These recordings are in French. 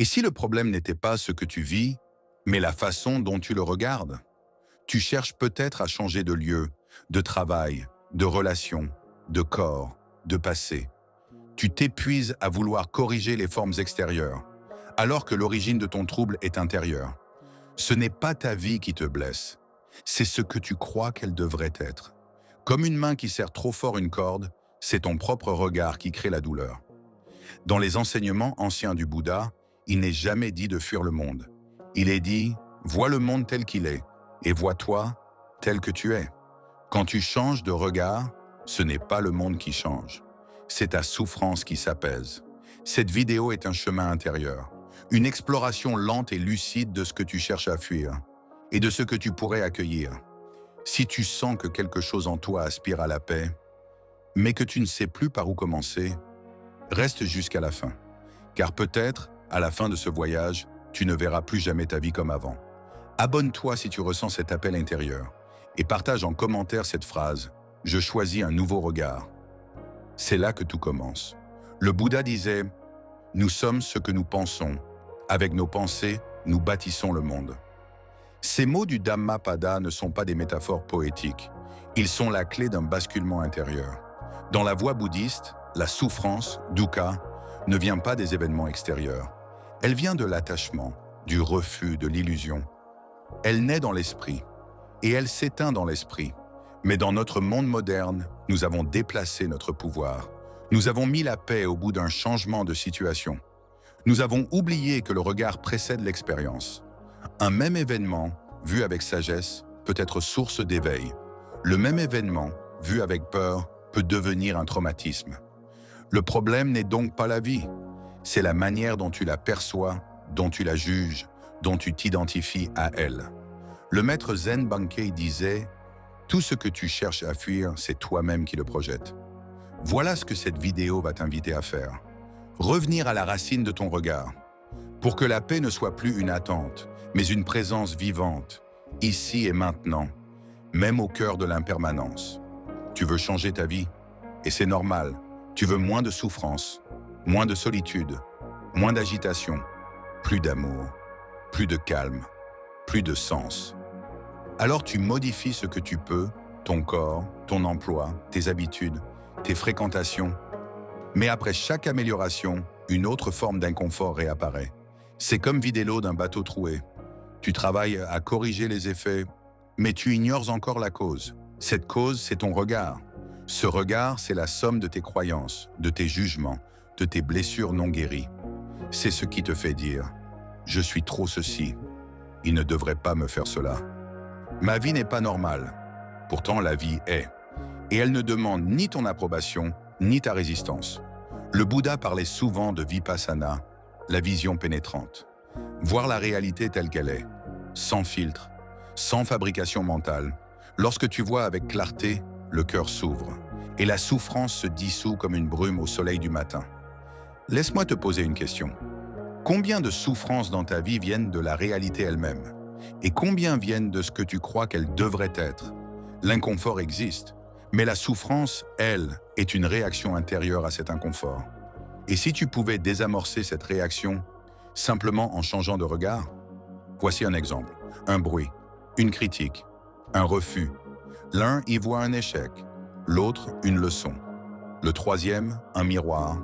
Et si le problème n'était pas ce que tu vis, mais la façon dont tu le regardes? Tu cherches peut-être à changer de lieu, de travail, de relation, de corps, de passé. Tu t'épuises à vouloir corriger les formes extérieures, alors que l'origine de ton trouble est intérieure. Ce n'est pas ta vie qui te blesse, c'est ce que tu crois qu'elle devrait être. Comme une main qui serre trop fort une corde, c'est ton propre regard qui crée la douleur. Dans les enseignements anciens du Bouddha, il n'est jamais dit de fuir le monde. Il est dit, vois le monde tel qu'il est, et vois-toi tel que tu es. Quand tu changes de regard, ce n'est pas le monde qui change. C'est ta souffrance qui s'apaise. Cette vidéo est un chemin intérieur, une exploration lente et lucide de ce que tu cherches à fuir et de ce que tu pourrais accueillir. Si tu sens que quelque chose en toi aspire à la paix, mais que tu ne sais plus par où commencer, reste jusqu'à la fin. Car peut-être, à la fin de ce voyage, tu ne verras plus jamais ta vie comme avant. Abonne-toi si tu ressens cet appel intérieur et partage en commentaire cette phrase « Je choisis un nouveau regard ». C'est là que tout commence. Le Bouddha disait « Nous sommes ce que nous pensons. Avec nos pensées, nous bâtissons le monde ». Ces mots du Dhammapada ne sont pas des métaphores poétiques. Ils sont la clé d'un basculement intérieur. Dans la voie bouddhiste, la souffrance, dukkha, ne vient pas des événements extérieurs. Elle vient de l'attachement, du refus, de l'illusion. Elle naît dans l'esprit, et elle s'éteint dans l'esprit. Mais dans notre monde moderne, nous avons déplacé notre pouvoir. Nous avons mis la paix au bout d'un changement de situation. Nous avons oublié que le regard précède l'expérience. Un même événement, vu avec sagesse, peut être source d'éveil. Le même événement, vu avec peur, peut devenir un traumatisme. Le problème n'est donc pas la vie, c'est la manière dont tu la perçois, dont tu la juges, dont tu t'identifies à elle. Le maître Zen Bankei disait « Tout ce que tu cherches à fuir, c'est toi-même qui le projettes ». Voilà ce que cette vidéo va t'inviter à faire. Revenir à la racine de ton regard, pour que la paix ne soit plus une attente, mais une présence vivante, ici et maintenant, même au cœur de l'impermanence. Tu veux changer ta vie, et c'est normal. Tu veux moins de souffrance, moins de solitude, moins d'agitation, plus d'amour, plus de calme, plus de sens. Alors tu modifies ce que tu peux, ton corps, ton emploi, tes habitudes, tes fréquentations. Mais après chaque amélioration, une autre forme d'inconfort réapparaît. C'est comme vider l'eau d'un bateau troué. Tu travailles à corriger les effets, mais tu ignores encore la cause. Cette cause, c'est ton regard. Ce regard, c'est la somme de tes croyances, de tes jugements, de tes blessures non guéries. C'est ce qui te fait dire « Je suis trop ceci, il ne devrait pas me faire cela. Ma vie n'est pas normale, pourtant la vie est. Et elle ne demande ni ton approbation, ni ta résistance. » Le Bouddha parlait souvent de vipassana, la vision pénétrante. Voir la réalité telle qu'elle est, sans filtre, sans fabrication mentale. Lorsque tu vois avec clarté, le cœur s'ouvre et la souffrance se dissout comme une brume au soleil du matin. Laisse-moi te poser une question. Combien de souffrances dans ta vie viennent de la réalité elle-même? Et combien viennent de ce que tu crois qu'elle devrait être? L'inconfort existe, mais la souffrance, elle, est une réaction intérieure à cet inconfort. Et si tu pouvais désamorcer cette réaction simplement en changeant de regard? Voici un exemple. Un bruit, une critique, un refus. L'un y voit un échec, l'autre une leçon. Le troisième, un miroir.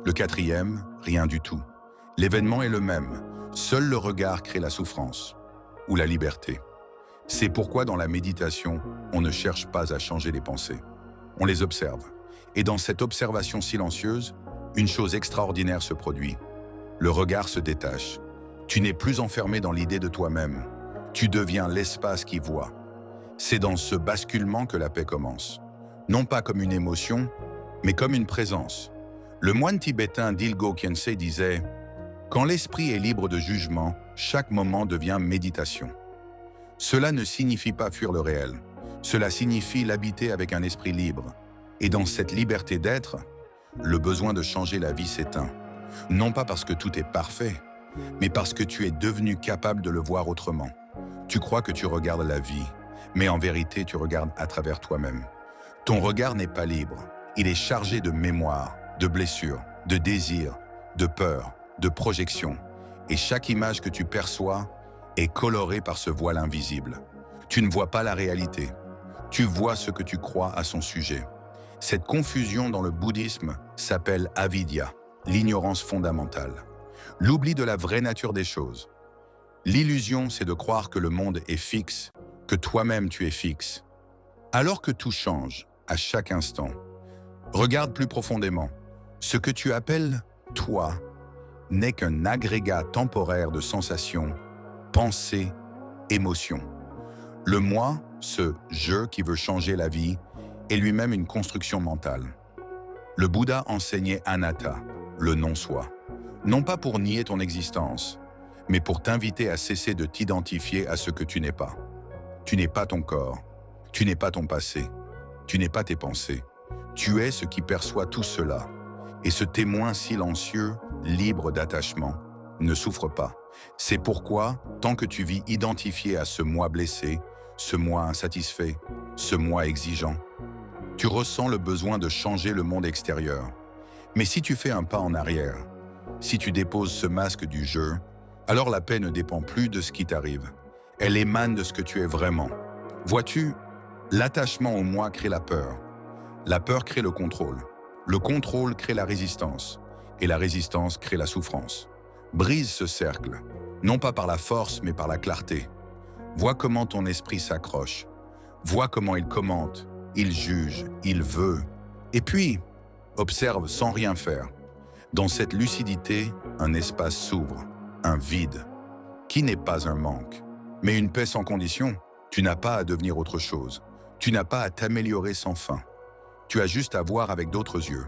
Le quatrième, rien du tout. L'événement est le même. Seul le regard crée la souffrance ou la liberté. C'est pourquoi dans la méditation, on ne cherche pas à changer les pensées. On les observe. Et dans cette observation silencieuse, une chose extraordinaire se produit. Le regard se détache. Tu n'es plus enfermé dans l'idée de toi-même. Tu deviens l'espace qui voit. C'est dans ce basculement que la paix commence. Non pas comme une émotion, mais comme une présence. Le moine tibétain Dilgo Khyentse disait « Quand l'esprit est libre de jugement, chaque moment devient méditation. » Cela ne signifie pas fuir le réel. Cela signifie l'habiter avec un esprit libre. Et dans cette liberté d'être, le besoin de changer la vie s'éteint. Non pas parce que tout est parfait, mais parce que tu es devenu capable de le voir autrement. Tu crois que tu regardes la vie, mais en vérité, tu regardes à travers toi-même. Ton regard n'est pas libre. Il est chargé de mémoire, de blessures, de désirs, de peur, de projections. Et chaque image que tu perçois est colorée par ce voile invisible. Tu ne vois pas la réalité. Tu vois ce que tu crois à son sujet. Cette confusion dans le bouddhisme s'appelle avidya, l'ignorance fondamentale. L'oubli de la vraie nature des choses. L'illusion, c'est de croire que le monde est fixe, que toi-même tu es fixe. Alors que tout change, à chaque instant. Regarde plus profondément. Ce que tu appelles « toi » n'est qu'un agrégat temporaire de sensations, pensées, émotions. Le « moi », ce « je » qui veut changer la vie, est lui-même une construction mentale. Le Bouddha enseignait anatta, le non-soi. Non pas pour nier ton existence, mais pour t'inviter à cesser de t'identifier à ce que tu n'es pas. Tu n'es pas ton corps, tu n'es pas ton passé, tu n'es pas tes pensées. Tu es ce qui perçoit tout cela. Et ce témoin silencieux, libre d'attachement, ne souffre pas. C'est pourquoi, tant que tu vis identifié à ce moi blessé, ce moi insatisfait, ce moi exigeant, tu ressens le besoin de changer le monde extérieur. Mais si tu fais un pas en arrière, si tu déposes ce masque du jeu, alors la paix ne dépend plus de ce qui t'arrive. Elle émane de ce que tu es vraiment. Vois-tu, l'attachement au moi crée la peur. La peur crée le contrôle crée la résistance, et la résistance crée la souffrance. Brise ce cercle, non pas par la force, mais par la clarté. Vois comment ton esprit s'accroche. Vois comment il commente, il juge, il veut. Et puis, observe sans rien faire. Dans cette lucidité, un espace s'ouvre, un vide, qui n'est pas un manque, mais une paix sans condition. Tu n'as pas à devenir autre chose. Tu n'as pas à t'améliorer sans fin. Tu as juste à voir avec d'autres yeux,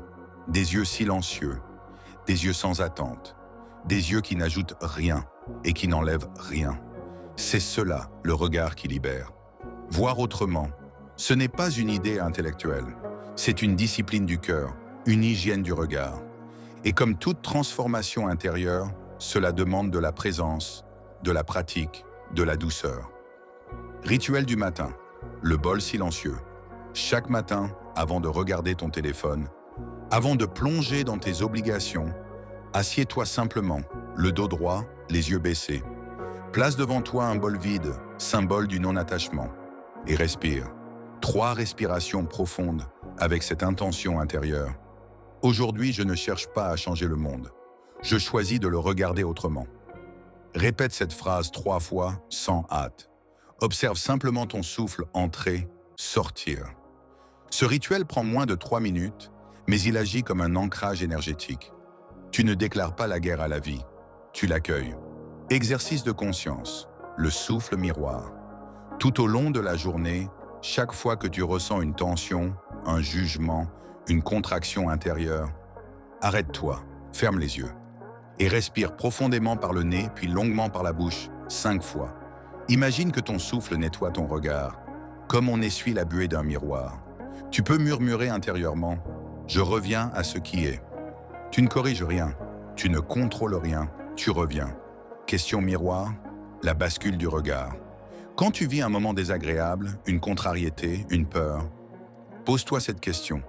des yeux silencieux, des yeux sans attente, des yeux qui n'ajoutent rien et qui n'enlèvent rien. C'est cela, le regard qui libère. Voir autrement, ce n'est pas une idée intellectuelle, c'est une discipline du cœur, une hygiène du regard. Et comme toute transformation intérieure, cela demande de la présence, de la pratique, de la douceur. Rituel du matin, le bol silencieux. Chaque matin, avant de regarder ton téléphone, avant de plonger dans tes obligations, assieds-toi simplement, le dos droit, les yeux baissés. Place devant toi un bol vide, symbole du non-attachement, et respire. 3 respirations profondes avec cette intention intérieure. Aujourd'hui, je ne cherche pas à changer le monde. Je choisis de le regarder autrement. Répète cette phrase 3 fois sans hâte. Observe simplement ton souffle entrer, sortir. Ce rituel prend moins de 3 minutes, mais il agit comme un ancrage énergétique. Tu ne déclares pas la guerre à la vie, tu l'accueilles. Exercice de conscience, le souffle miroir. Tout au long de la journée, chaque fois que tu ressens une tension, un jugement, une contraction intérieure, arrête-toi, ferme les yeux et respire profondément par le nez puis longuement par la bouche 5 fois. Imagine que ton souffle nettoie ton regard, comme on essuie la buée d'un miroir. Tu peux murmurer intérieurement « Je reviens à ce qui est ». Tu ne corriges rien, tu ne contrôles rien, tu reviens. Question miroir, la bascule du regard. Quand tu vis un moment désagréable, une contrariété, une peur, pose-toi cette question.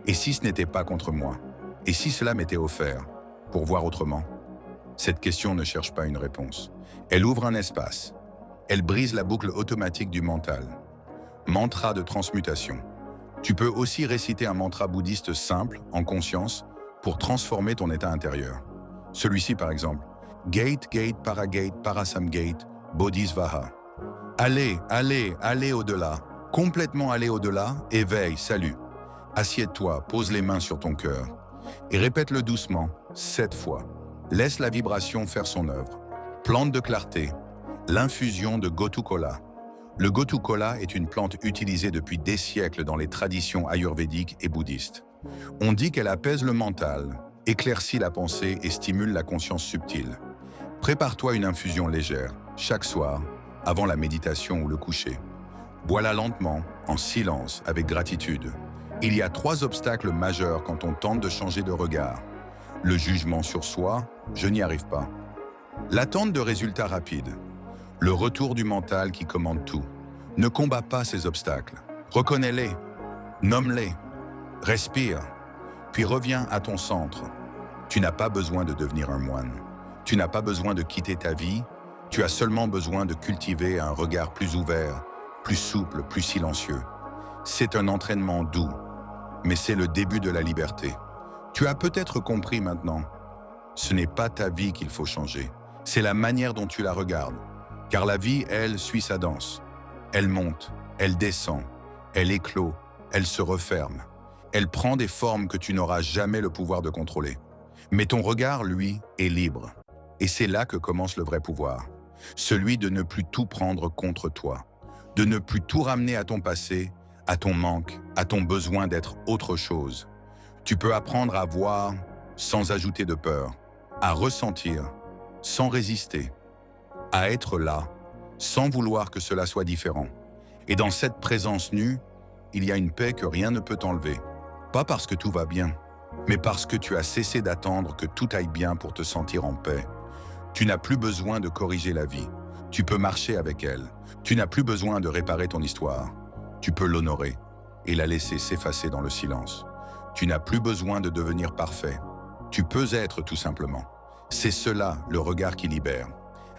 Et si ce n'était pas contre moi? Et si cela m'était offert? Pour voir autrement? Cette question ne cherche pas une réponse. Elle ouvre un espace. Elle brise la boucle automatique du mental. Mantra de transmutation. Tu peux aussi réciter un mantra bouddhiste simple, en conscience, pour transformer ton état intérieur. Celui-ci par exemple. Gate, gate, parasamgate, bodhisvaha. Allez, allez, allez au-delà. Complètement aller au-delà, éveille, salut. Assieds-toi, pose les mains sur ton cœur. Et répète-le doucement, 7 fois. Laisse la vibration faire son œuvre. Plante de clarté. L'infusion de Gotu-kola. Le Gotu-kola est une plante utilisée depuis des siècles dans les traditions ayurvédiques et bouddhistes. On dit qu'elle apaise le mental, éclaircit la pensée et stimule la conscience subtile. Prépare-toi une infusion légère, chaque soir, avant la méditation ou le coucher. Bois-la lentement, en silence, avec gratitude. Il y a 3 obstacles majeurs quand on tente de changer de regard. Le jugement sur soi, je n'y arrive pas. L'attente de résultats rapides. Le retour du mental qui commande tout. Ne combat pas ces obstacles. Reconnais-les, nomme-les, respire, puis reviens à ton centre. Tu n'as pas besoin de devenir un moine. Tu n'as pas besoin de quitter ta vie, tu as seulement besoin de cultiver un regard plus ouvert, plus souple, plus silencieux. C'est un entraînement doux, mais c'est le début de la liberté. Tu as peut-être compris maintenant. Ce n'est pas ta vie qu'il faut changer, c'est la manière dont tu la regardes. Car la vie, elle, suit sa danse. Elle monte, elle descend, elle éclot, elle se referme. Elle prend des formes que tu n'auras jamais le pouvoir de contrôler. Mais ton regard, lui, est libre. Et c'est là que commence le vrai pouvoir. Celui de ne plus tout prendre contre toi. De ne plus tout ramener à ton passé, à ton manque, à ton besoin d'être autre chose. Tu peux apprendre à voir sans ajouter de peur, à ressentir sans résister, à être là sans vouloir que cela soit différent. Et dans cette présence nue, il y a une paix que rien ne peut enlever. Pas parce que tout va bien, mais parce que tu as cessé d'attendre que tout aille bien pour te sentir en paix. Tu n'as plus besoin de corriger la vie. Tu peux marcher avec elle. Tu n'as plus besoin de réparer ton histoire. Tu peux l'honorer et la laisser s'effacer dans le silence. Tu n'as plus besoin de devenir parfait. Tu peux être tout simplement. C'est cela, le regard qui libère.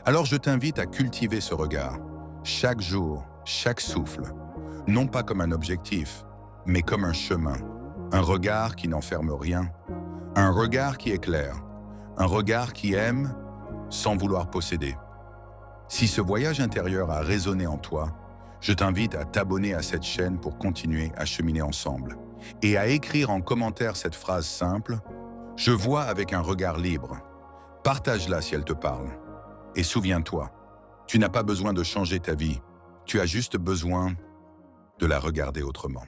Alors je t'invite à cultiver ce regard. Chaque jour, chaque souffle. Non pas comme un objectif, mais comme un chemin. Un regard qui n'enferme rien. Un regard qui éclaire. Un regard qui aime sans vouloir posséder. Si ce voyage intérieur a résonné en toi, je t'invite à t'abonner à cette chaîne pour continuer à cheminer ensemble. Et à écrire en commentaire cette phrase simple « Je vois avec un regard libre ». Partage-la si elle te parle. Et souviens-toi, tu n'as pas besoin de changer ta vie, tu as juste besoin de la regarder autrement.